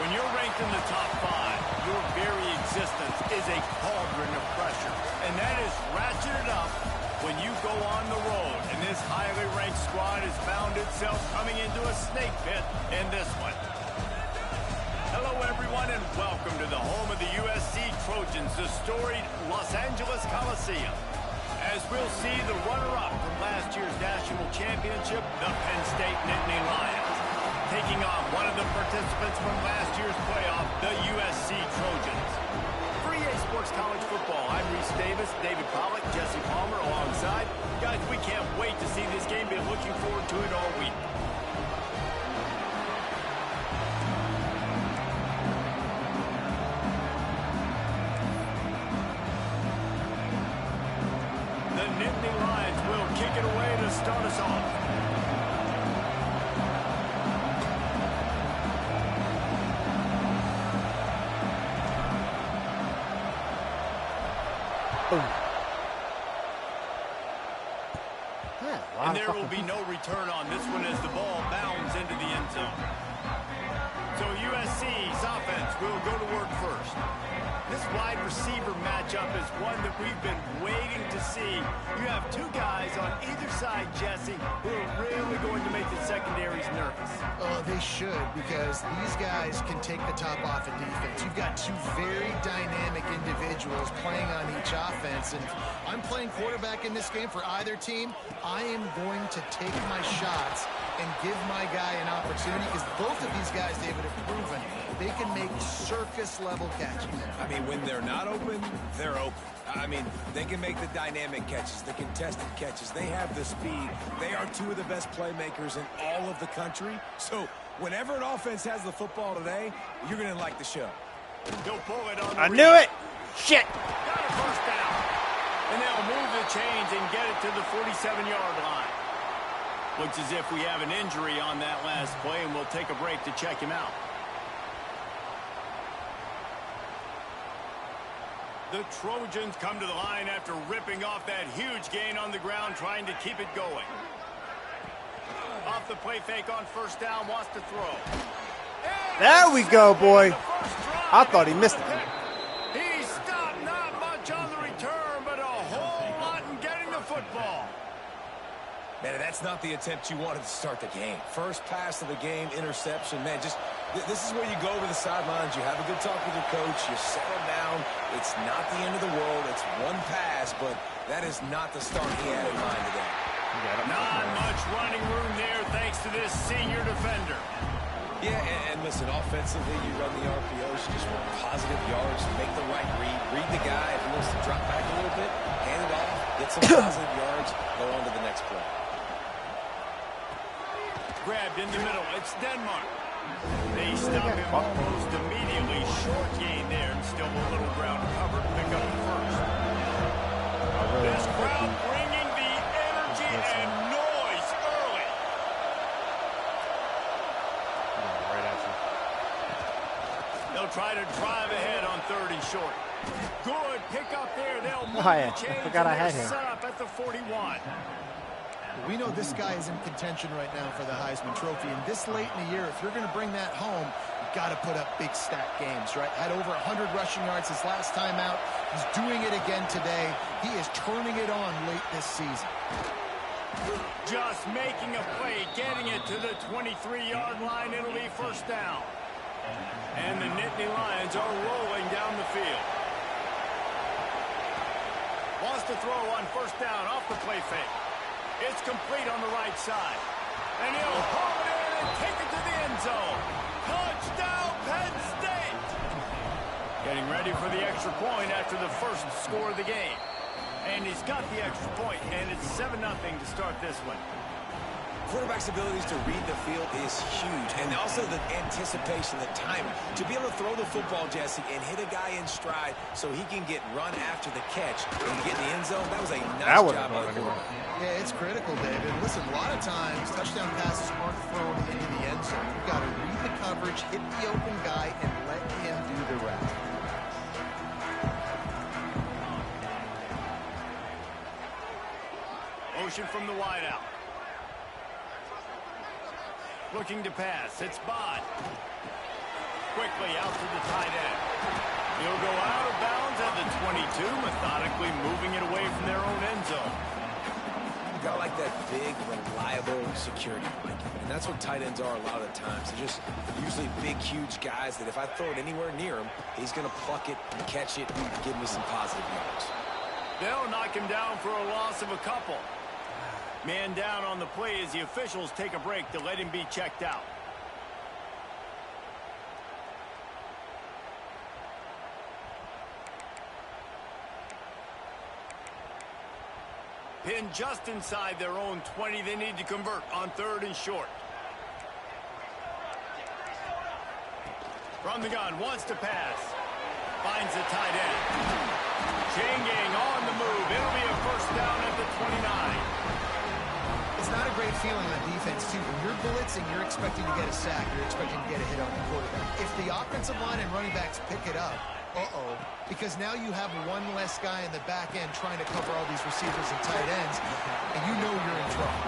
When you're ranked in the top 5, your very existence is a cauldron of pressure. And that is ratcheted up when you go on the road. And this highly ranked squad has found itself coming into a snake pit in this one. Hello, everyone, and welcome to the home of the USC Trojans, the storied Los Angeles Coliseum. As we'll see the runner-up from last year's national championship, the Penn State Nittany Lions, taking on one of the participants from last year's playoff, the USC Trojans. For EA Sports College Football, I'm Reese Davis, David Pollack, Jesse Palmer alongside. Guys, we can't wait to see this game. Been looking forward to it all week. The Nittany Lions will kick it away to start us off. And there will be no return on this one as the ball bounds into the end zone. So USC's offense will go to work first. This wide receiver matchup is one that we've been waiting to see. You have two guys on either side, Jesse, who are really going to make the secondaries nervous. Oh, they should, because these guys can take the top off of defense. You've got two very dynamic individuals playing on each offense, and I'm playing quarterback in this game for either team. I am going to take my shots and give my guy an opportunity, because both of these guys, David, have proven they can make circus-level catches. I mean, when they're not open, they're open. I mean, they can make the dynamic catches, the contested catches. They have the speed. They are two of the best playmakers in all of the country. So whenever an offense has the football today, you're going to like the show. He'll pull it on the I knew it! Shit! Got a first down. And they'll move the chains and get it to the 47-yard line. Looks as if we have an injury on that last play, and we'll take a break to check him out. The Trojans come to the line after ripping off that huge gain on the ground, trying to keep it going. Off the play fake on first down, wants to throw. There we go, boy. I thought he missed it. He stopped not much on the return, but a whole lot in getting the football. Man, that's not the attempt you wanted to start the game. First pass of the game, interception. Man, just this is where you go over the sidelines. You have a good talk with your coach. You settle down. It's not the end of the world. It's one pass, but that is not the start he had in mind today. Not much running room there thanks to this senior defender. Yeah, and listen, offensively, you run the RPOs. You just want positive yards, make the right read. Read the guy. If he wants to drop back a little bit, hand it off, get some positive yards, go on to the next play. Grabbed in the middle. It's Denmark. They stop him almost immediately. Short gain there. Still a little ground covered. Pick up the first. This crowd bringing the energy and noise early. They'll try to drive ahead on 3rd and short. Good pick up there. They'll move the chains. I forgot I had him. Set up at the 41. We know this guy is in contention right now for the Heisman Trophy, and this late in the year, if you're going to bring that home, you've got to put up big stat games, right? Had over 100 rushing yards his last time out. He's doing it again today. He is turning it on late this season. Just making a play, getting it to the 23-yard line. It'll be first down. And the Nittany Lions are rolling down the field. Wants to throw on first down off the play fake. It's complete on the right side. And he'll haul it in and take it to the end zone. Touchdown, Penn State! Getting ready for the extra point after the first score of the game. And he's got the extra point, and it's 7-0 to start this one. Quarterback's abilities to read the field is huge, and also the anticipation, the timing. To be able to throw the football, Jesse, and hit a guy in stride so he can get run after the catch and get in the end zone, that was a nice job by the quarterback. Yeah, it's critical, David. Listen, a lot of times, touchdown passes aren't thrown into the end zone. You've got to read the coverage, hit the open guy, and let him do the rest. Motion from the wideout. Looking to pass. It's Bond. Quickly out to the tight end. He'll go out of bounds at the 22, methodically moving it away from their own end zone. You got like that big, reliable security blanket. And that's what tight ends are a lot of the times. They're just usually big, huge guys that if I throw it anywhere near him, he's going to pluck it and catch it and give me some positive yards. They'll knock him down for a loss of a couple. Man down on the play as the officials take a break to let him be checked out. Penn just inside their own 20. They need to convert on 3rd and short. From the gun, wants to pass. Finds the tight end. Chain gang on the move. It'll be a first down at the 29. It's not a great feeling on defense, too. When you're blitzing, you're expecting to get a sack. You're expecting to get a hit on the quarterback. If the offensive line and running backs pick it up, because now you have one less guy in the back end trying to cover all these receivers and tight ends, and you know you're in trouble.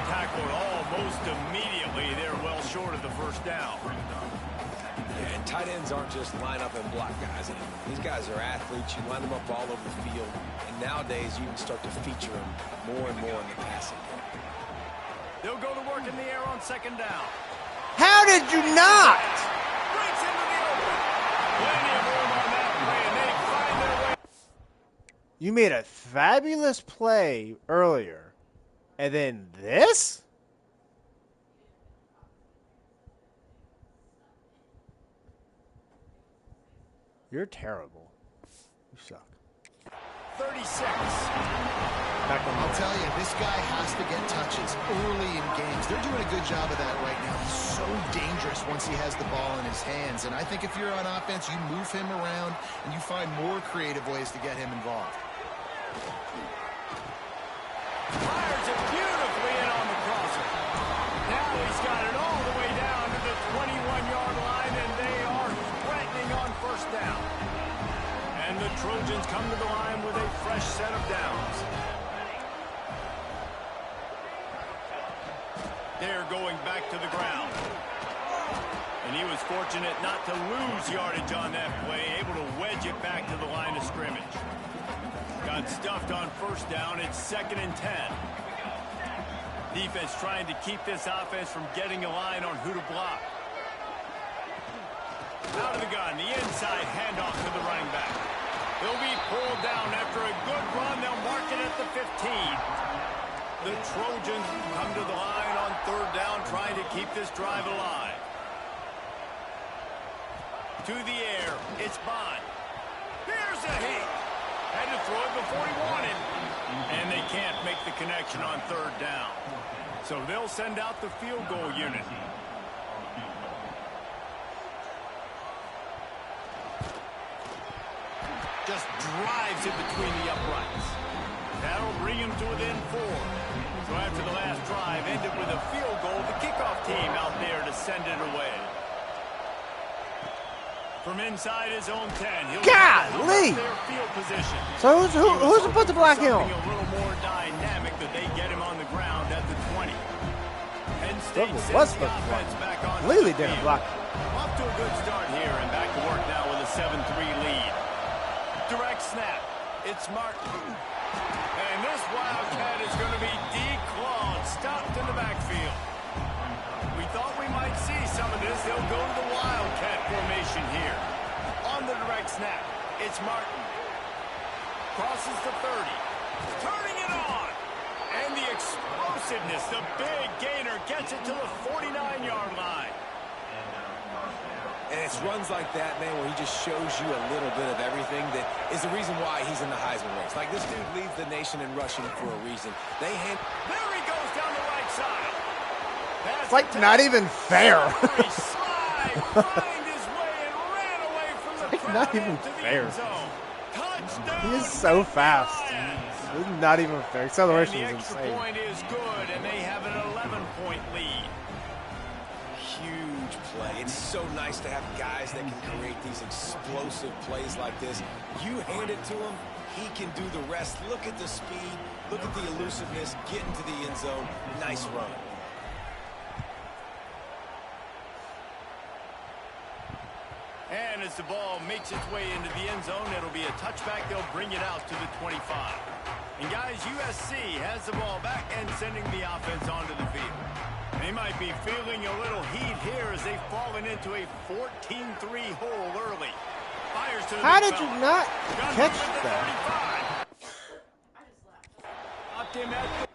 Tackled almost immediately. They're well short of the first down. Yeah, and tight ends aren't just line up and block guys anymore. These guys are athletes. You line them up all over the field. And nowadays, you can start to feature them more and more in the passing game. They'll go to work in the air on 2nd down. How did you not? Breaks into the open. Plenty of room on that play, and they find their way. You made a fabulous play earlier, and then this? You're terrible. You suck. 36. I'll tell you, this guy has to get touches early in games. They're doing a good job of that right now. He's so dangerous once he has the ball in his hands. And I think if you're on offense, you move him around and you find more creative ways to get him involved. Fires it beautifully in on the crosser. Now he's got it all the way down to the 21-yard line, and they are threatening on first down. And the Trojans come to the line with a fresh set of downs. They're going back to the ground. And he was fortunate not to lose yardage on that play, able to wedge it back to the line of scrimmage. Got stuffed on first down. It's 2nd and 10. Defense trying to keep this offense from getting a line on who to block. Out of the gun, the inside handoff to the running back. He'll be pulled down after a good run. They'll mark it at the 15. The Trojans come to the line on 3rd down, trying to keep this drive alive. To the air, it's Bond. Here's a hit. Had to throw it before he wanted. And they can't make the connection on 3rd down. So they'll send out the field goal unit. Just drives it between the uprights. That'll bring him to within 4. So after the last drive ended with a field goal, the kickoff team out there to send it away. From inside his own 10, he'll Golly! their field position. So who's supposed to block him? A little more dynamic that they get him on the ground at the 20. Penn State sends the offense back on. Completely didn't block. Off to a good start here and back to work now with a 7-3 lead. Direct snap. It's Martin. And this Wildcat is going to be declawed, stopped in the backfield. We thought we might see some of this. They'll go to the Wildcat formation here. On the direct snap, it's Martin. Crosses the 30. Turning it on. And the explosiveness, the big gainer, gets it to the 49-yard line. And it's runs like that, man, where he just shows you a little bit of everything that is the reason why he's in the Heisman race. Like, this dude leads the nation in rushing for a reason. There he goes down the right side. It's like not even fair. He slid, find his way, and ran away from the It's like crowd not even into the fair. end zone. Touchdown, He is so fast. Lions. This is not even fair. Acceleration And is the extra insane. point is good, and they have an 11-point lead. Huge play. It's so nice to have guys that can create these explosive plays like this. You hand it to him, he can do the rest. Look at the speed. Look at the elusiveness. Get into the end zone. Nice run. And as the ball makes its way into the end zone, it'll be a touchback. They'll bring it out to the 25. And guys, USC has the ball back and sending the offense onto the field. They might be feeling a little heat here as they've fallen into a 14-3 hole early. Fires to the How did you fella. not Guns catch with the that? 35. Upped him at the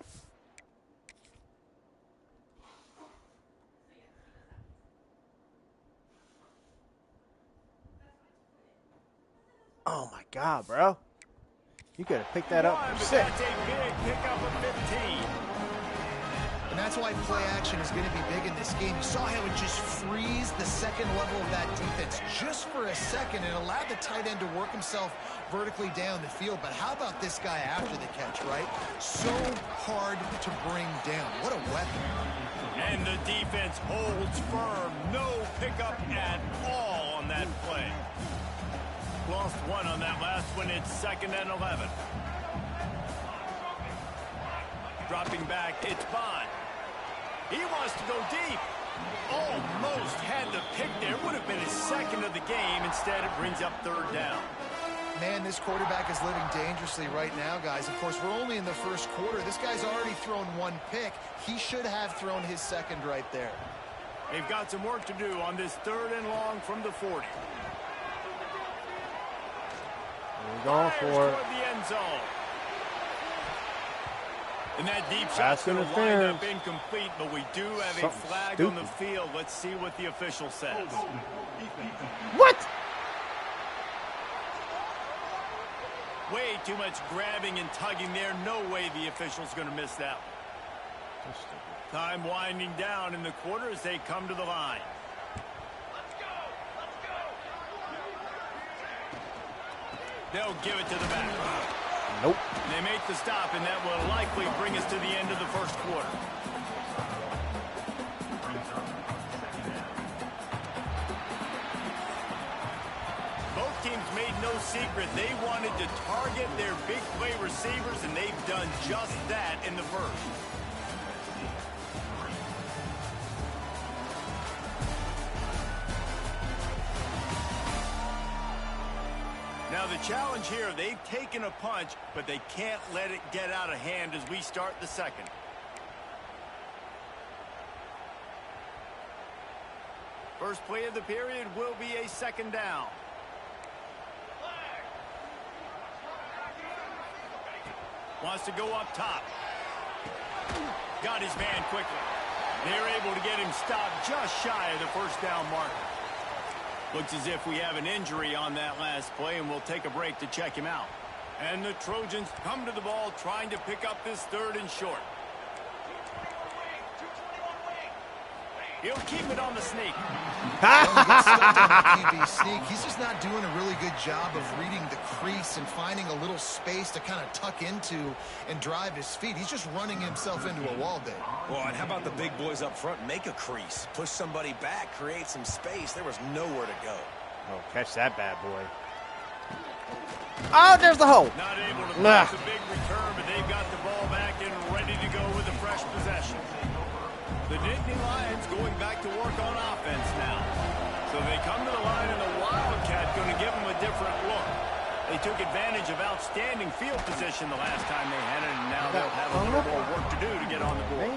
Oh my God, bro. You could have picked that up one, for but 6. that's a big pickup of 15. And that's why play action is going to be big in this game. You saw how it just frees the second level of that defense just for a second and allowed the tight end to work himself vertically down the field. But how about this guy after the catch, right? So hard to bring down. What a weapon. And the defense holds firm. No pickup at all on that play. Lost one on that last one. It's 2nd and 11. Dropping back, it's Bond. He wants to go deep. Almost had the pick there. Would have been his 2nd of the game. Instead, it brings up 3rd down. Man, this quarterback is living dangerously right now, guys. Of course, we're only in the first quarter. This guy's already thrown 1 pick. He should have thrown his 2nd right there. They've got some work to do on this 3rd and long from the 40. We're going for it. Toward the end zone. And that deep Pass shot's going to wind up interference. incomplete, but we do have a Something flag on the stupid. field. Let's see what the official says. What? Way too much grabbing and tugging there. No way the official's going to miss that one. Time winding down in the quarter as they come to the line. They'll give it to the back. Nope. They make the stop, and that will likely bring us to the end of the first quarter. Both teams made no secret. They wanted to target their big play receivers, and they've done just that in the first. Now the challenge here, they've taken a punch, but they can't let it get out of hand as we start the second. First play of the period will be a second down. Wants to go up top. Got his man quickly. They're able to get him stopped just shy of the first down marker. Looks as if we have an injury on that last play, and we'll take a break to check him out. And the Trojans come to the ball trying to pick up this third and short. He'll keep it on the sneak. Well, he gets stuck on the QB sneak. He's just not doing a really good job of reading the crease and finding a little space to kind of tuck into and drive his feet. He's just running himself into a wall, Dave. Well, and how about the big boys up front? Make a crease. Push somebody back. Create some space. There was nowhere to go. Oh, catch that bad boy. Oh, there's the hole. Not able to pass a big return, but they've got the ball back and ready to go with a fresh possession. The Nittany Lions going back to work on offense now. So they come to the line, and the Wildcat going to give them a different look. They took advantage of outstanding field position the last time they had it, and now they'll have a little more work to do to get on the board.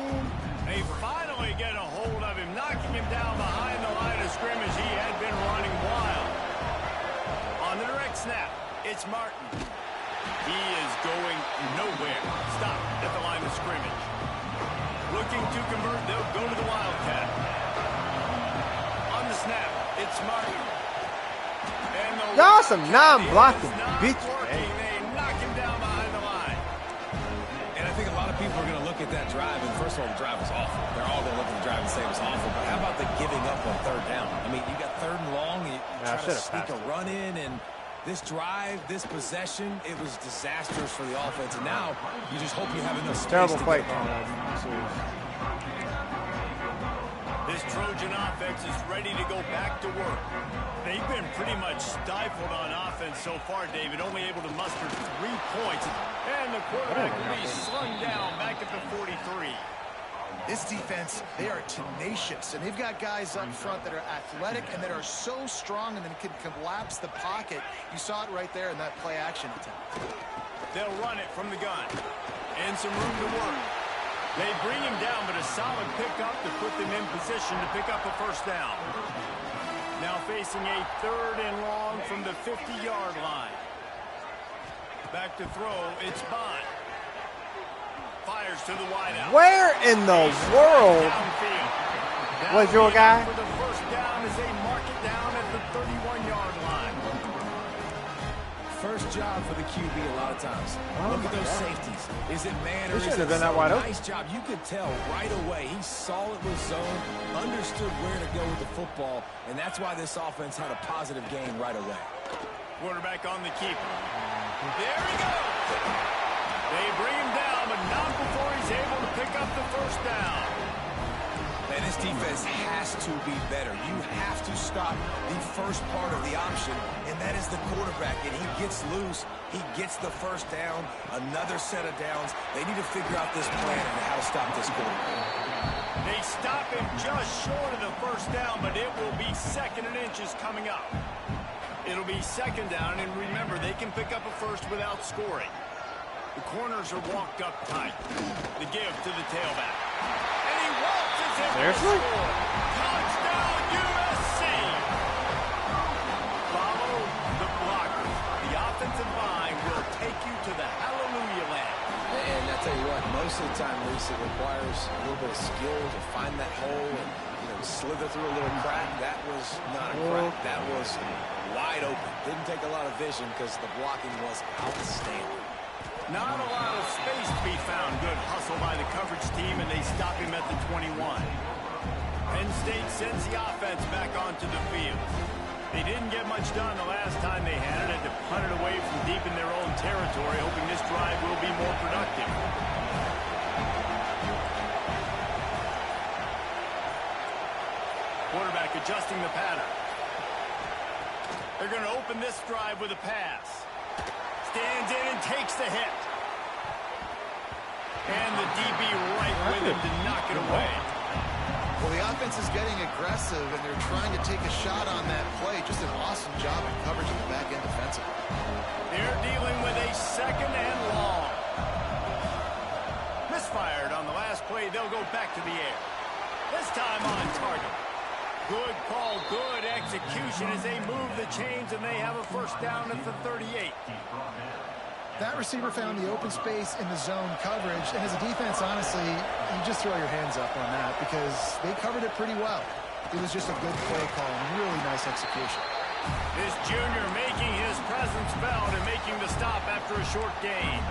They finally get a hold of him, knocking him down behind the line of scrimmage. He had been running wild. On the direct snap, it's Martin. He is going nowhere. Stop at the line of scrimmage. Looking to convert, they'll go to the Wildcat. On the snap, it's Martin. And y'all some non-blocking bitches, man. They knock him down behind the line. And I think a lot of people are going to look at that drive, and first of all, the drive was awful. They're all going to look at the drive and say it was awful, but how about the giving up on third down? I mean, you got third and long, you try to sneak a run in, and this drive, this possession, it was disastrous for the offense. And now you just hope you have enough space. Terrible to play. This Trojan offense is ready to go back to work. They've been pretty much stifled on offense so far, David, only able to muster 3 points. And the quarterback will be slung down back at the 43. This defense, they are tenacious, and they've got guys up front that are athletic and that are so strong and then can collapse the pocket. You saw it right there in that play-action attempt. They'll run it from the gun. And some room to work. They bring him down, but a solid pickup to put them in position to pick up a first down. Now facing a third and long from the 50-yard line. Back to throw, it's Bond. Fires to the wideout. Where in the world was your guy? For the first down as they mark it down at the 31-yard line. First job for the QB a lot of times. Look at those safeties. Is it man or is it have been that zone? wide open. Nice job. You could tell right away. He saw it was zone, understood where to go with the football, and that's why this offense had a positive game right away. Quarterback on the keeper. There he goes. They bring him down, but not before he's able to pick up the first down. And this defense has to be better. You have to stop the first part of the option, and that is the quarterback. And he gets loose. He gets the first down, another set of downs. They need to figure out this plan and how to stop this quarterback. They stop him just short of the first down, but it will be 2nd and inches coming up. It'll be 2nd down, and remember, they can pick up a first without scoring. The corners are walked up tight. The give to the tailback. And he waltzes in. Seriously? Touchdown, USC. Follow the blockers. The offensive line will take you to the hallelujah land. And I tell you what, most of the time, Reese, it requires a little bit of skill to find that hole and slither through a little crack. That was not a crack. That was wide open. Didn't take a lot of vision because the blocking was outstanding. Not a lot of space to be found. Good hustle by the coverage team, and they stop him at the 21. Penn State sends the offense back onto the field. They didn't get much done the last time they had it. Had to punt it away from deep in their own territory, hoping this drive will be more productive. Quarterback adjusting the pattern. They're going to open this drive with a pass. Stands in and takes the hit. And the DB right with him to knock it away. Well, the offense is getting aggressive, and they're trying to take a shot on that play. Just an awesome job in coverage in the back end defensively. They're dealing with a second and long. Misfired on the last play. They'll go back to the air. This time on target. Good call, good execution as they move the chains, and they have a first down at the 38. That receiver found the open space in the zone coverage, and as a defense, honestly, you just throw your hands up on that because they covered it pretty well. It was just a good play call and really nice execution. This junior making his presence felt and making the stop after a short gain.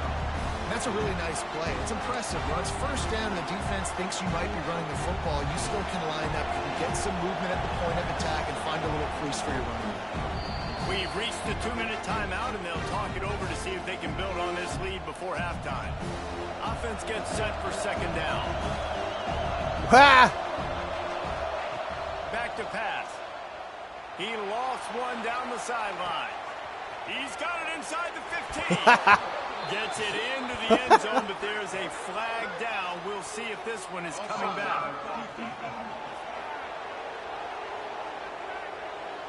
That's a really nice play. It's impressive. When it's first down and the defense thinks you might be running the football, you still can line up, you can get some movement at the point of attack and find a little crease for your running. We've reached the 2-minute timeout, and they'll talk it over to see if they can build on this lead before halftime. Offense gets set for second down. Ha! Back to pass. He lost one down the sideline. He's got it inside the 15. Gets it into the end zone, but there's a flag down. We'll see if this one is coming back.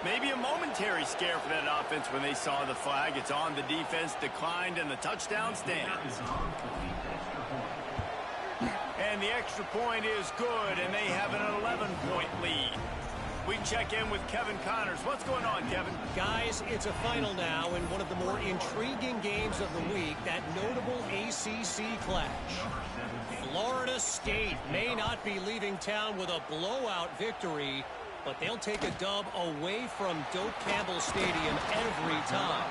Maybe a momentary scare for that offense when they saw the flag. It's on. The defense declined, and the touchdown stands. And the extra point is good, and they have an 11-point lead. We check in with Kevin Connors. What's going on, Kevin? Guys, it's a final now in one of the more intriguing games of the week, that notable ACC clash. Florida State may not be leaving town with a blowout victory, but they'll take a dub away from Doak Campbell Stadium every time.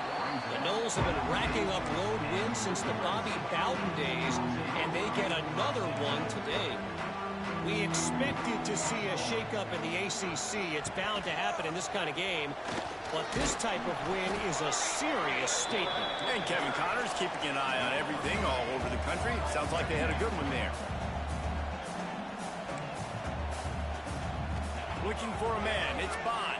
The Noles have been racking up road wins since the Bobby Bowden days, and they get another one today. We expected to see a shakeup in the ACC. It's bound to happen in this kind of game. But this type of win is a serious statement. And Kevin Connors keeping an eye on everything all over the country. Sounds like they had a good one there. Looking for a man. It's Bond.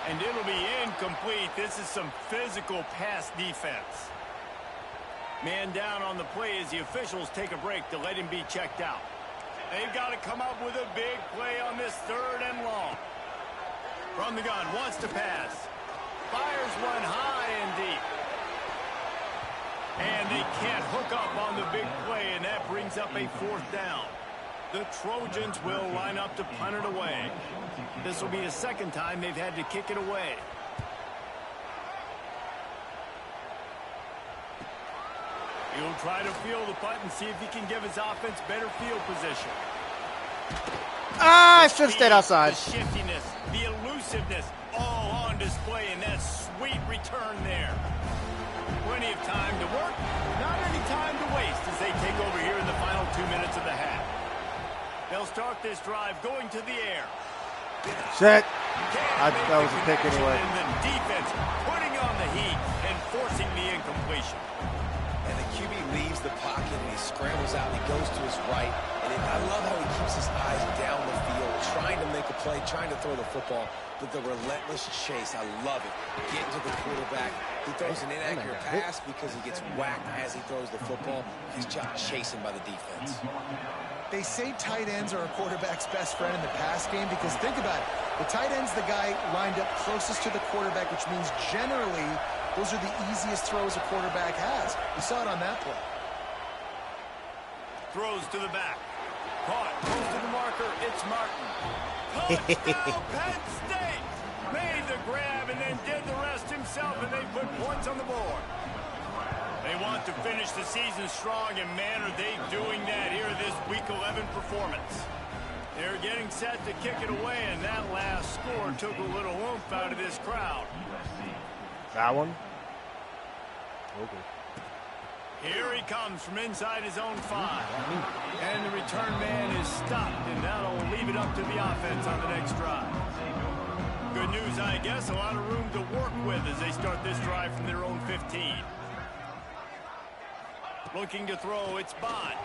And it'll be incomplete. This is some physical pass defense. Man down on the play as the officials take a break to let him be checked out. They've got to come up with a big play on this third and long. From the gun, wants to pass. Fires one high and deep. And they can't hook up on the big play, and that brings up a fourth down. The Trojans will line up to punt it away. This will be the second time they've had to kick it away. He'll try to field the punt and see if he can give his offense better field position. Ah, I should have stayed outside. The shiftiness, the elusiveness, all on display in that sweet return there. Plenty of time to work, not any time to waste as they take over here in the final 2 minutes of the half. They'll start this drive going to the air. Shit. That was a pick anyway. And the defense putting on the heat and forcing the incompletion. And the QB leaves the pocket and he scrambles out and he goes to his right. And I love how he keeps his eyes down the field, trying to make a play, trying to throw the football. But the relentless chase, I love it. Getting to the quarterback. He throws an inaccurate pass because he gets whacked as he throws the football. He's just chasing by the defense. They say tight ends are a quarterback's best friend in the pass game because think about it. The tight end's the guy lined up closest to the quarterback, which means generally those are the easiest throws a quarterback has. We saw it on that play. Throws to the back. Caught. Goes to the marker. It's Martin. Touchdown, Penn State! Made the grab and then did the rest himself, and they put points on the board. They want to finish the season strong, and man, are they doing that here this Week 11 performance. They're getting set to kick it away, and that last score took a little oomph out of this crowd. That one? Okay. Here he comes from inside his own 5. And the return man is stopped, and that'll leave it up to the offense on the next drive. Good news, I guess. A lot of room to work with as they start this drive from their own 15. Looking to throw, it's Bond.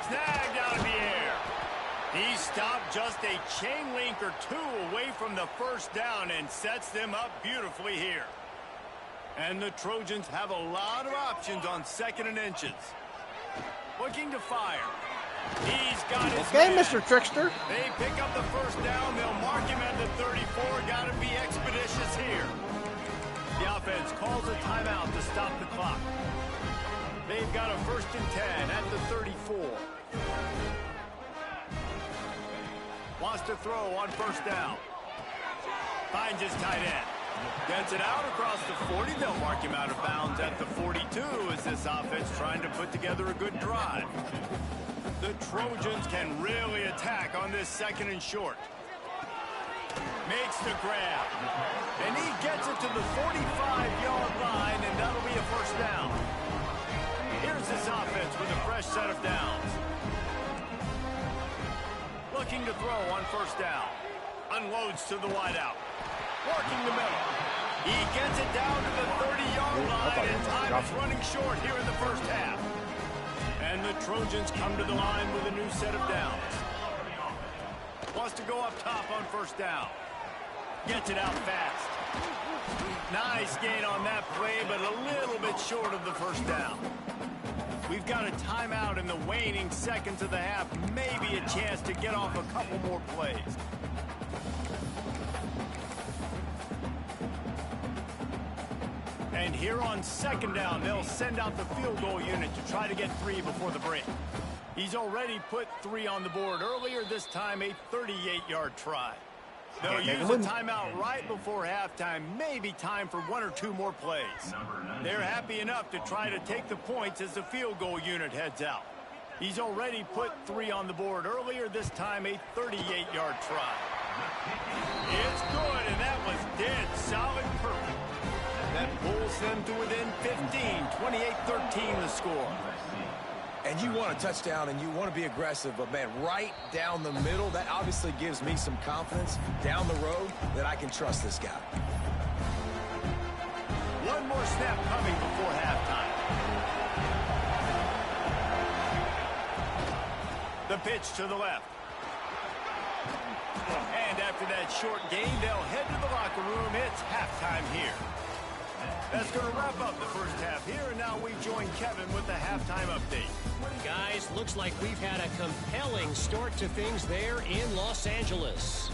Snagged out of the air. He stopped just a chain link or 2 away from the first down and sets them up beautifully here. And the Trojans have a lot of options on 2nd and inches. Looking to fire. He's got his Okay, man. Mr. Trickster. They pick up the first down. They'll mark him at the 34. Got to be expeditious here. The offense calls a timeout to stop the clock. They've got a 1st and 10 at the 34. Wants to throw on 1st down. Finds his tight end. Gets it out across the 40. They'll mark him out of bounds at the 42 as this offense trying to put together a good drive. The Trojans can really attack on this 2nd and short. Makes the grab. And he gets it to the 45-yard line, and that'll be a 1st down. Here's this offense with a fresh set of downs. Looking to throw on 1st down. Unloads to the wideout. Working the middle. He gets it down to the 30-yard line, and time is running short here in the first half. And the Trojans come to the line with a new set of downs. Wants to go up top on 1st down. Gets it out fast. Nice gain on that play, but a little bit short of the 1st down. We've got a timeout in the waning seconds of the half. Maybe a chance to get off a couple more plays. And here on 2nd down, they'll send out the field goal unit to try to get 3 before the break. He's already put 3 on the board earlier, this time a 38-yard try. They'll use a timeout right before halftime, maybe time for 1 or 2 more plays. They're happy enough to try to take the points as the field goal unit heads out. He's already put 3 on the board earlier, this time a 38-yard try. It's good, and that was dead solid perfect. That pulls them to within 15, 28-13 the score. And you want a touchdown and you want to be aggressive, but man, right down the middle, that obviously gives me some confidence down the road that I can trust this guy. One more snap coming before halftime. The pitch to the left. And after that short gain, they'll head to the locker room. It's halftime here. That's going to wrap up the first half here, and now we join Kevin with the halftime update. Guys, looks like we've had a compelling start to things there in Los Angeles.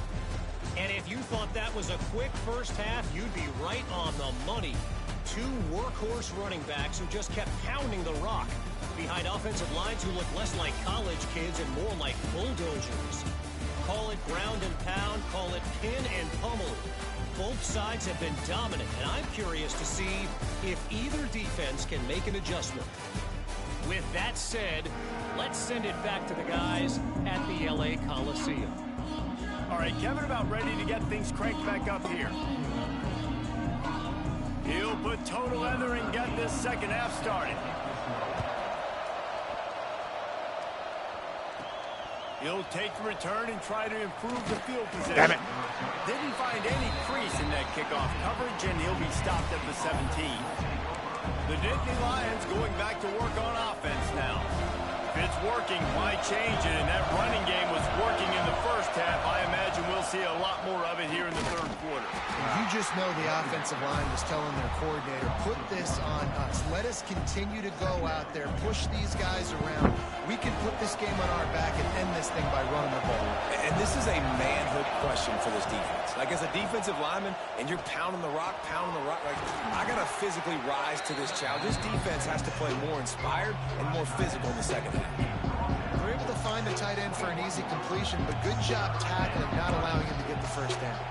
And if you thought that was a quick first half, you'd be right on the money. 2 workhorse running backs who just kept pounding the rock behind offensive lines who look less like college kids and more like bulldozers. Call it ground and pound, call it pin and pummel. Both sides have been dominant, and I'm curious to see if either defense can make an adjustment. With that said, let's send it back to the guys at the LA Coliseum. All right, Kevin about ready to get things cranked back up here. He'll put total leather and get this second half started. He'll take the return and try to improve the field position. Damn it. Didn't find any crease in that kickoff coverage, and he'll be stopped at the 17. The Nittany Lions going back to work on offense now. If it's working, why change it? And that running game was working in the first half. I imagine we'll see a lot more of it here in the third quarter. You just know the offensive line was telling their coordinator, put this on us. Let us continue to go out there, push these guys around. We can put this game on our back and end this thing by running the ball. And this is a manhood question for this defense. Like, as a defensive lineman, and you're pounding the rock, like, I got to physically rise to this challenge. This defense has to play more inspired and more physical in the second half. We're able to find the tight end for an easy completion, but good job tackling, not allowing him to get the first down.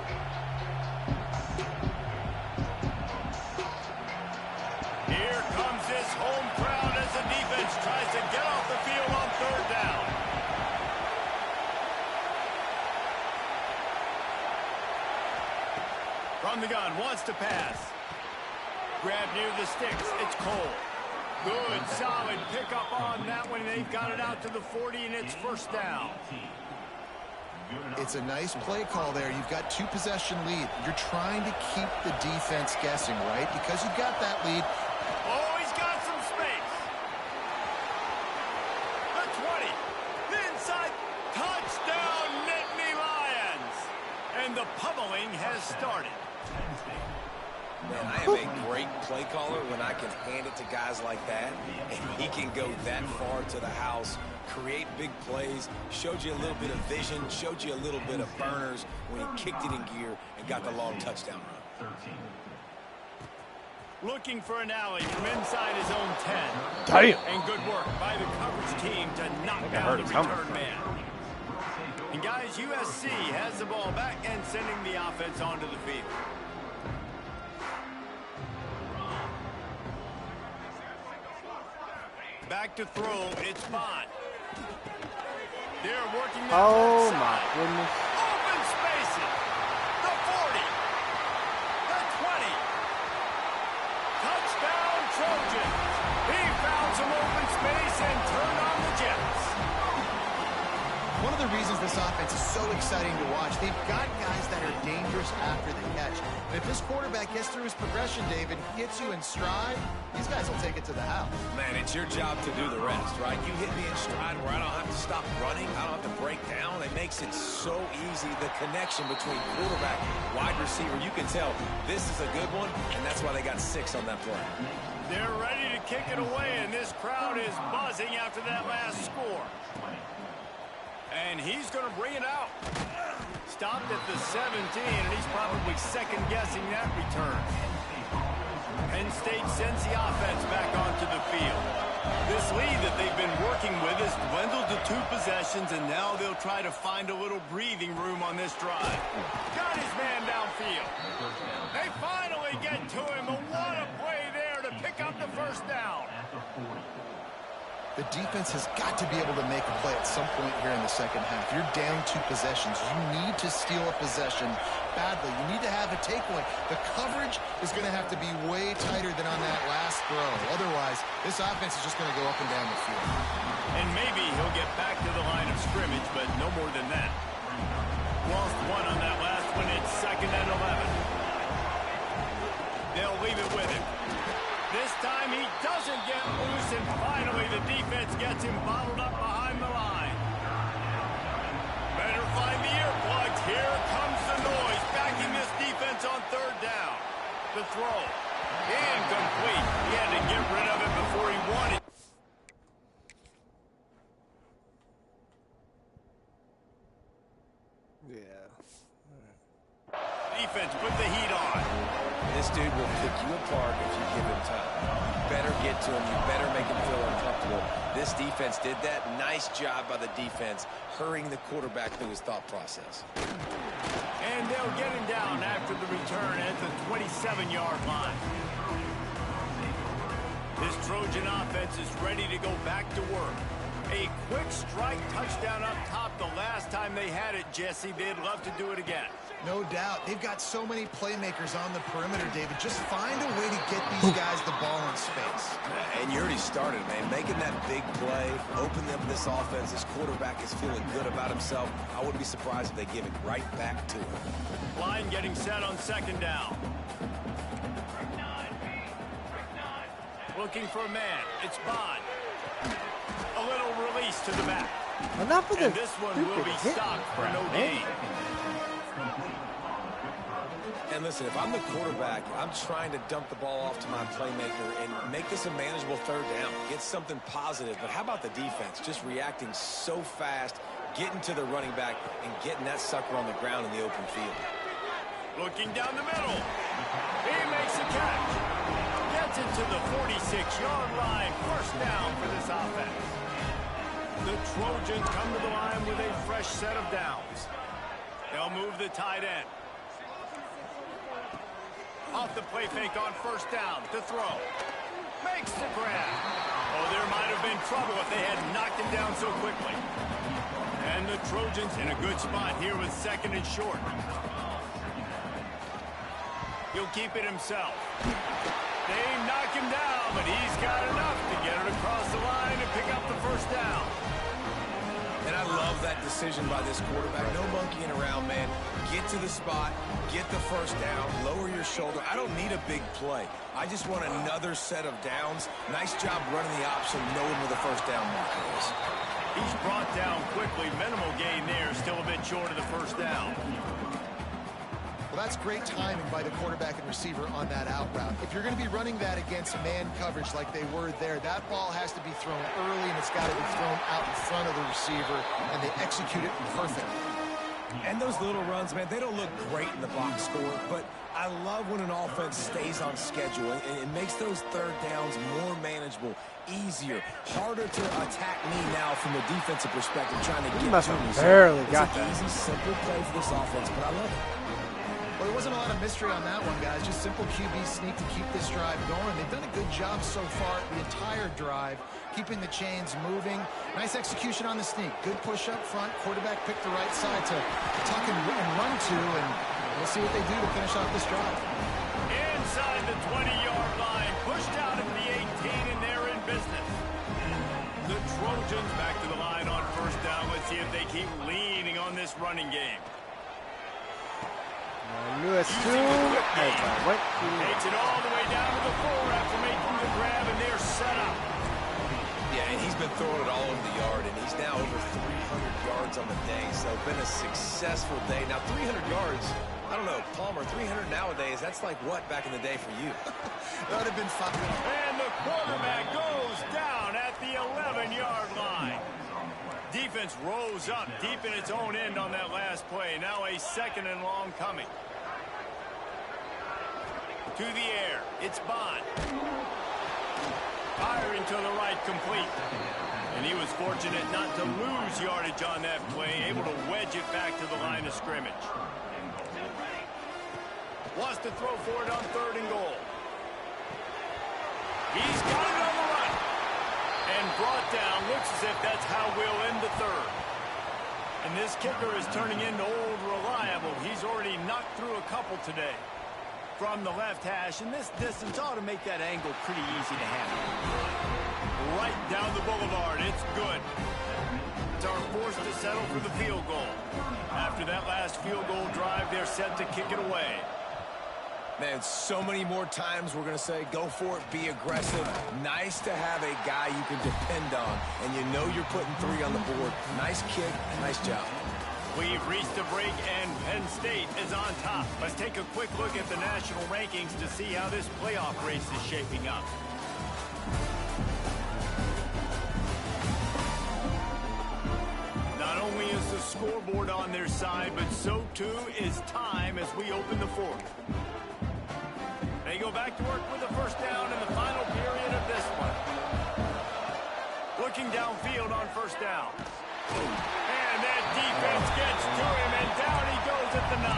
Here comes this home crowd as the defense tries to get off the field on 3rd down. From the gun, wants to pass. Grab near the sticks. It's Cole. Good, solid pickup on that one. They've got it out to the 40, and it's first down. It's a nice play call there. You've got 2-possession lead. You're trying to keep the defense guessing, right? Because you've got that lead. Oh, he's got some space. The 20. The inside. Touchdown, Nittany Lions. And the pummeling has started. Man, I am a great play caller when I can hand it to guys like that, and he can go that far to the house, create big plays, showed you a little bit of vision, showed you a little bit of burners when he kicked it in gear and got the long touchdown run. Looking for an alley from inside his own 10. Damn. And good work by the coverage team to knock down the return man. And guys, USC has the ball back and sending the offense onto the field. Back to throw, it's Bond. They're working that Oh, left my side. goodness. Open spaces. The 40. The 20. Touchdown, Trojans. He found some open space and turned on the Jets. One of the reasons this offense is so exciting to watch, they've got guys that are dangerous after the catch. And if this quarterback gets through his progression, David, gets you in stride, these guys will take it to the house. Man, it's your job to do the rest, right? You hit me in stride where I don't have to stop running. I don't have to break down. It makes it so easy. The connection between quarterback, wide receiver, you can tell this is a good one, and that's why they got 6 on that play. They're ready to kick it away, and this crowd is buzzing after that last score. And he's going to bring it out. Stopped at the 17, and he's probably second-guessing that return. Penn State sends the offense back onto the field. This lead that they've been working with has dwindled to 2 possessions, and now they'll try to find a little breathing room on this drive. Got his man downfield. They finally get to him, but what a play there to pick up the first down. The defense has got to be able to make a play at some point here in the second half. You're down 2 possessions. You need to steal a possession badly. You need to have a takeaway. The coverage is going to have to be way tighter than on that last throw. Otherwise, this offense is just going to go up and down the field. And maybe he'll get back to the line of scrimmage, but no more than that. Lost 1 on that last one. It's 2nd and 11. They'll leave it with him. This time he doesn't get loose, and finally the defense gets him bottled up behind the line. Better find the earplugs. Here comes the noise, backing this defense on 3rd down. The throw. Incomplete. He had to get rid of it before he wanted. Yeah. Defense put the heat on. This dude will pick you apart if you give him time. You better get to him. You better make him feel uncomfortable. This defense did that. Nice job by the defense, hurrying the quarterback through his thought process. And they'll get him down after the return at the 27-yard line. This Trojan offense is ready to go back to work. A quick strike touchdown up top the last time they had it, Jesse. They'd love to do it again. No doubt. They've got so many playmakers on the perimeter, David. Just find a way to get these guys the ball in space. And you already started, man. Making that big play, opening up this offense. This quarterback is feeling good about himself. I wouldn't be surprised if they give it right back to him. Line getting set on 2nd down. Looking for a man. It's Bond. A little release to the back. Enough of And this this one will be stopped for no gain. And listen, if I'm the quarterback, I'm trying to dump the ball off to my playmaker and make this a manageable 3rd down. Get something positive. But how about the defense? Just reacting so fast, getting to the running back, and getting that sucker on the ground in the open field. Looking down the middle. He makes a catch. Gets it to the 46-yard line. First down for this offense. The Trojans come to the line with a fresh set of downs. They'll move the tight end. Off the play fake on 1st down to throw. Makes the grab. Oh, there might have been trouble if they had knocked him down so quickly. And the Trojans in a good spot here with 2nd and short. He'll keep it himself. They knock him down, but he's got enough to get it across the line and pick up the first down. And I love that decision by this quarterback. No monkeying around, man. Get to the spot, get the first down, lower your shoulder. I don't need a big play. I just want another set of downs. Nice job running the option, knowing where the first down marker is. He's brought down quickly. Minimal gain there, still a bit short of the first down. Well, that's great timing by the quarterback and receiver on that out route. If you're going to be running that against man coverage like they were there, that ball has to be thrown early, and it's got to be thrown out in front of the receiver, and they execute it perfectly. And those little runs, man, they don't look great in the box score, but I love when an offense stays on schedule, and it makes those third downs more manageable, easier, harder to attack me now from a defensive perspective, trying to get to me. Barely got that. It's an easy, simple play for this offense, but I love it. Well, there wasn't a lot of mystery on that one, guys. Just simple QB sneak to keep this drive going. They've done a good job so far the entire drive, keeping the chains moving. Nice execution on the sneak. Good push up front. Quarterback picked the right side to tuck and run to, and we'll see what they do to finish off this drive. Inside the 20-yard line, pushed out at the 18, and they're in business. The Trojans back to the line on first down. Let's see if they keep leaning on this running game. USC takes it all the way down to the 4 after making the grab, and they're set up. Yeah, and he's been throwing it all over the yard, and he's now over 300 yards on the day, so been a successful day. Now, 300 yards, I don't know, Palmer, 300 nowadays, that's like what back in the day for you? That would have been fun. And the quarterback goes down at the 11-yard line. Defense rose up deep in its own end on that last play. Now a second and long coming. To the air. It's Bond. Firing to the right, complete. And he was fortunate not to lose yardage on that play, able to wedge it back to the line of scrimmage. Wants to throw for it on 3rd and goal. He's got it on the run. And brought down. Looks as if that's how we'll end the 3rd. And this kicker is turning into old reliable. He's already knocked through a couple today. From the left hash, and this distance ought to make that angle pretty easy to handle. Right down the boulevard. It's good. It's our forced to settle for the field goal. After that last field goal drive, they're set to kick it away. Man, so many more times we're going to say, go for it, be aggressive. Nice to have a guy you can depend on, and you know you're putting 3 on the board. Nice kick, nice job. We've reached a break, and Penn State is on top. Let's take a quick look at the national rankings to see how this playoff race is shaping up. Not only is the scoreboard on their side, but so too is time as we open the 4th. They go back to work with a first down in the final period of this one. Looking downfield on first down. And that defense gets to him, and down he goes at the 9.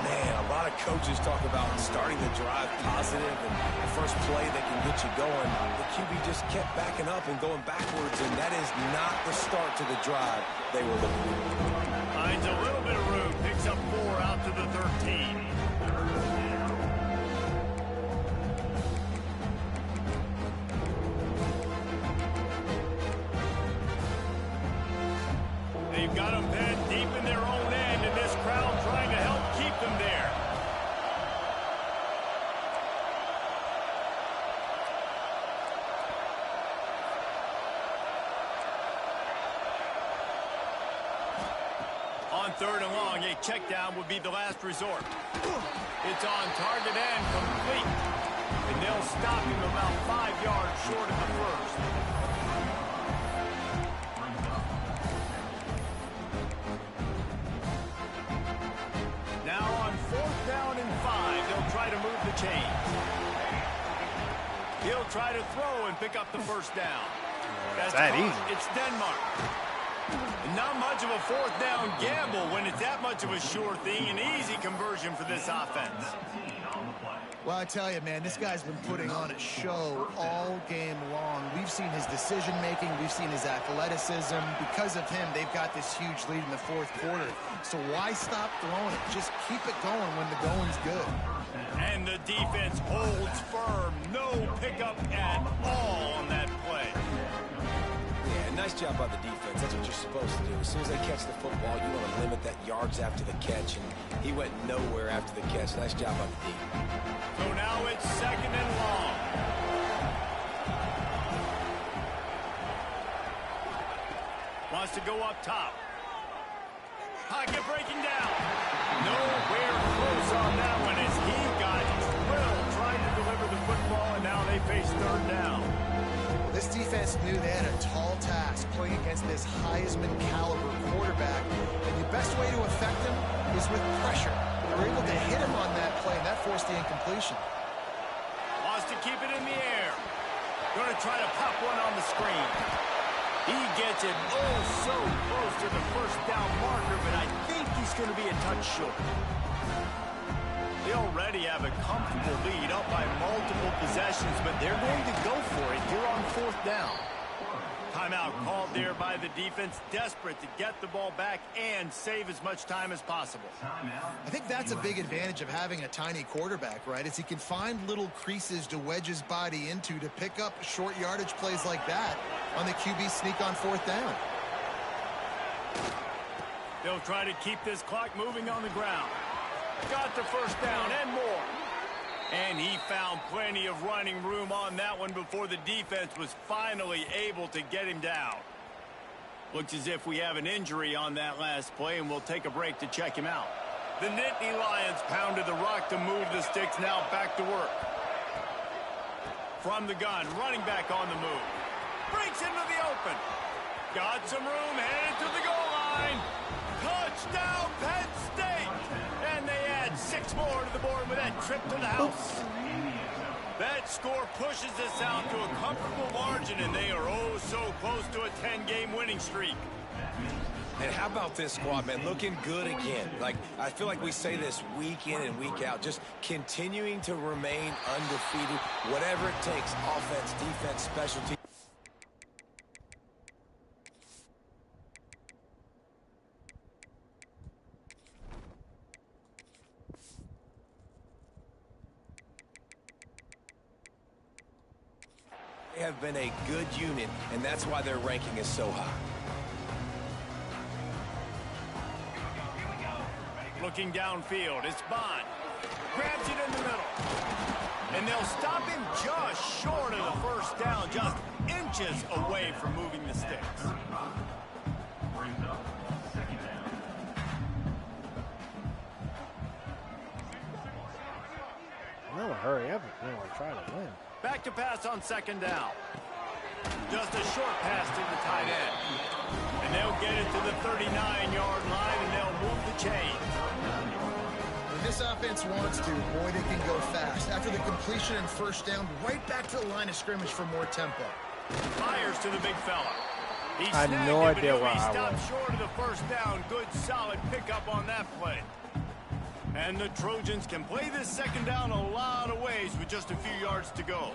Man, a lot of coaches talk about starting the drive positive and the first play that can get you going. The QB just kept backing up and going backwards, and that is not the start to the drive they were looking for. Finds a little bit of room, picks up 4 out to the 13. They've got them pinned deep in their own end, and this crowd trying to help keep them there. On 3rd and long, a check down would be the last resort. It's on target and complete. And they'll stop him about 5 yards short of the first. Now on 4th down and 5, they'll try to move the chains. He'll try to throw and pick up the first down. That's that caught. easy. It's Denmark. Not much of a 4th down gamble when it's that much of a sure thing. An easy conversion for this offense. Well, I tell you, man, this guy's been putting on a show all game long. We've seen his decision-making. We've seen his athleticism. Because of him, they've got this huge lead in the fourth quarter. So why stop throwing it? Just keep it going when the going's good. And the defense holds firm. No pickup at all on that play. Yeah, nice job by the defense. That's what you're supposed to do. As soon as they catch the football, you want to limit that yards after the catch, and he went nowhere after the catch. Nice job by the D. So now it's 2nd and long. Wants to go up top. Pocket breaking down. Nowhere close on that one as he got drilled trying to deliver the football, and now they face 3rd down. This defense knew they had a tall task playing against this Heisman caliber quarterback, and the best way to affect him is with pressure. They were able to hit him on that play, and that forced the incompletion. Wants to keep it in the air. Going to try to pop one on the screen. He gets it oh so close to the 1st down marker, but I think he's going to be a touch short. They already have a comfortable lead up by multiple possessions, but they're going to go for it here on 4th down. Timeout called there by the defense, desperate to get the ball back and save as much time as possible. I think that's a big advantage of having a tiny quarterback, right? Is he can find little creases to wedge his body into to pick up short yardage plays like that on the QB sneak on 4th down. They'll try to keep this clock moving on the ground. Got the 1st down and more. And he found plenty of running room on that one before the defense was finally able to get him down. Looks as if we have an injury on that last play, and we'll take a break to check him out. The Nittany Lions pounded the rock to move the sticks, now back to work. From the gun, running back on the move. Breaks into the open. Got some room, headed to the goal line. Touchdown, Penn State! And they add 6 more to the board with that trip to the house. That score pushes us out to a comfortable margin, and they are oh so close to a 10-game winning streak. And how about this squad, man? Looking good again. Like, I feel like we say this week in and week out, just continuing to remain undefeated, whatever it takes, offense, defense, special teams. They have been a good unit, and that's why their ranking is so high. Looking downfield, it's Bond. Grabs it in the middle. And they'll stop him just short of the 1st down, just inches away from moving the sticks. No, hurry up. We want to try to win. Back to pass on 2nd down. Just a short pass to the tight end. And they'll get it to the 39-yard line, and they'll move the chains. When this offense wants to, boy, they can go fast. After the completion and 1st down, right back to the line of scrimmage for more tempo. Fires to the big fella. He I had no idea where he I stopped was. short of the 1st down. Good, solid pickup on that play. And the Trojans can play this 2nd down a lot of ways with just a few yards to go.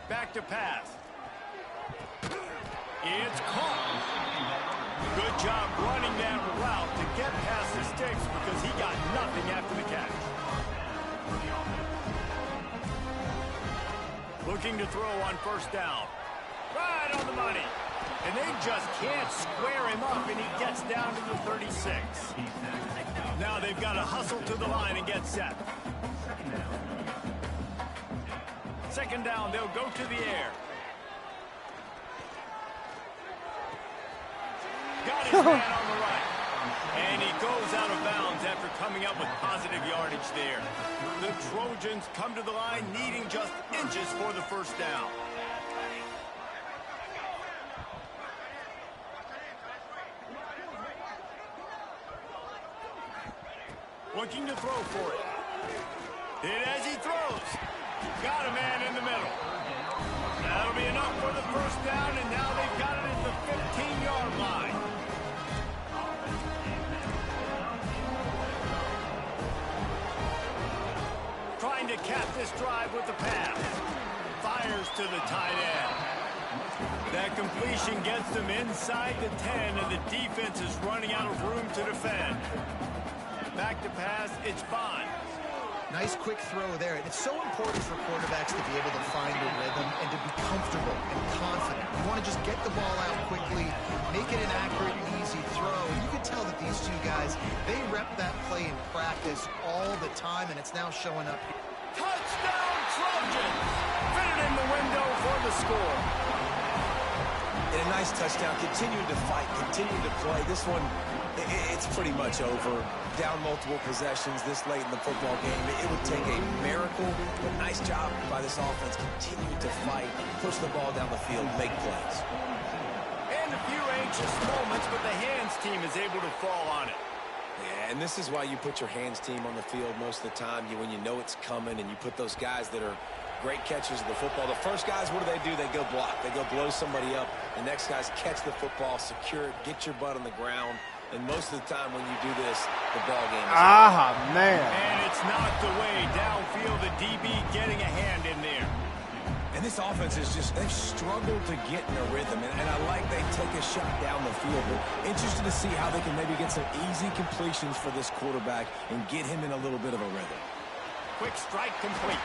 Back to pass. It's caught. Good job running that route to get past the sticks because he got nothing after the catch. Looking to throw on 1st down. Right on the money. And they just can't square him up, and he gets down to the 36. Now they've got to hustle to the line and get set. 2nd down, they'll go to the air. Got his man on the right. And he goes out of bounds after coming up with positive yardage there. The Trojans come to the line needing just inches for the 1st down. Looking to throw for it. Hit as he throws. Got a man in the middle. That'll be enough for the 1st down, and now they've got it at the 15-yard line. Trying to cap this drive with the pass. Fires to the tight end. That completion gets them inside the 10, and the defense is running out of room to defend. Back to pass, it's Bond. Nice quick throw there. And it's so important for quarterbacks to be able to find a rhythm and to be comfortable and confident. You want to just get the ball out quickly, make it an accurate and easy throw. And you can tell that these two guys, they rep that play in practice all the time, and it's now showing up here. Touchdown Trojans! Fit it in the window for the score. And a nice touchdown. Continuing to fight, continuing to play. This one, it's pretty much over. Down multiple possessions this late in the football game. It would take a miracle, but nice job by this offense. Continuing to fight, push the ball down the field, make plays. And a few anxious moments, but the hands team is able to fall on it. Yeah, and this is why you put your hands team on the field most of the time. When you know it's coming, and you put those guys that are great catchers of the football. The first guys, what do? They go block. They go blow somebody up. The next guys catch the football, secure it, get your butt on the ground. And most of the time when you do this, the ball game is over. Man. And it's knocked away downfield. The DB getting a hand in there. And this offense is just, they've struggled to get in a rhythm. And I like they take a shot down the field. But interested to see how they can maybe get some easy completions for this quarterback and get him in a little bit of a rhythm. Quick strike complete.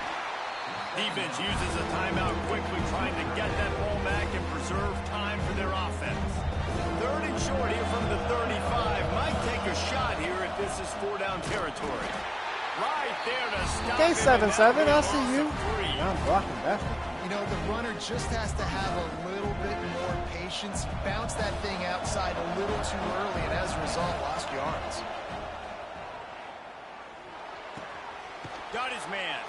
Defense uses a timeout quickly, trying to get that ball back and preserve time for their offense. 3rd and short here from the 35. Might take a shot here if this is 4-down territory. Right there to stop. Okay, 7-7. I see you. I'm blocking that. You know, the runner just has to have a little bit more patience. Bounce that thing outside a little too early, and as a result, lost yards. Got his man.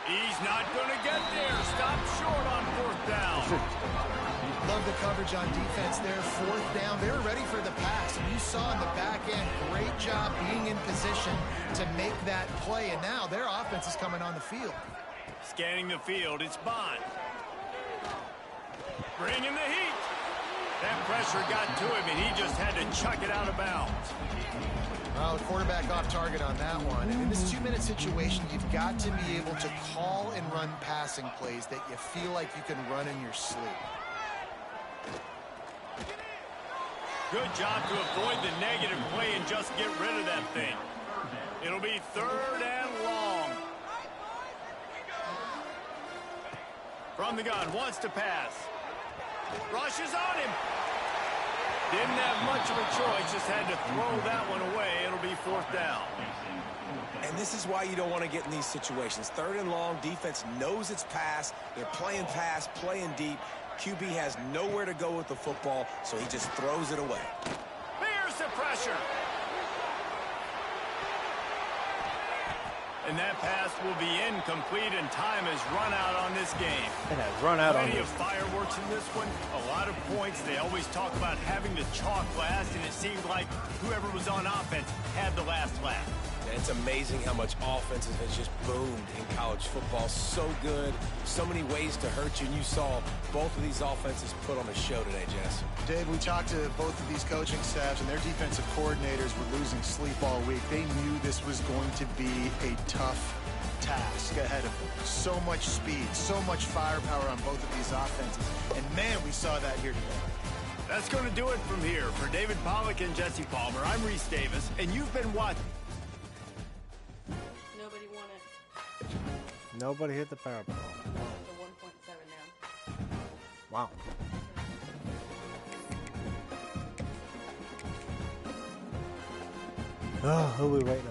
He's not going to get there. Stop short on 4th down. Love the coverage on defense there. 4th down. They were ready for the pass. And you saw in the back end, great job being in position to make that play. And now their offense is coming on the field. Scanning the field, it's Bond. Bringing the heat. That pressure got to him, and he just had to chuck it out of bounds. Well, the quarterback off target on that one. And in this 2-minute situation, you've got to be able to call and run passing plays that you feel like you can run in your sleep. Good job to avoid the negative play and just get rid of that thing. It'll be 3rd and long. From the gun, wants to pass. Rushes on him. Didn't have much of a choice, just had to throw that one away. It'll be 4th down. And this is why you don't want to get in these situations. 3rd and long, defense knows it's pass. They're playing pass, playing deep. QB has nowhere to go with the football, so he just throws it away. There's the pressure. And that pass will be incomplete, and time has run out on this game. It has run out on Plenty this. of fireworks in this one. A lot of points. They always talk about having the chalk last, and it seemed like whoever was on offense had the last laugh. And it's amazing how much offense has just boomed in college football. So good, so many ways to hurt you. And you saw both of these offenses put on a show today, Jess. Dave, we talked to both of these coaching staffs, and their defensive coordinators were losing sleep all week. They knew this was going to be a tough task ahead of them. So much speed, so much firepower on both of these offenses. And, man, we saw that here today. That's going to do it from here. For David Pollack and Jesse Palmer, I'm Reese Davis, and you've been watching. Nobody won it. Nobody hit the Powerball. The 1.7 now. Wow. Oh, who are we waiting on?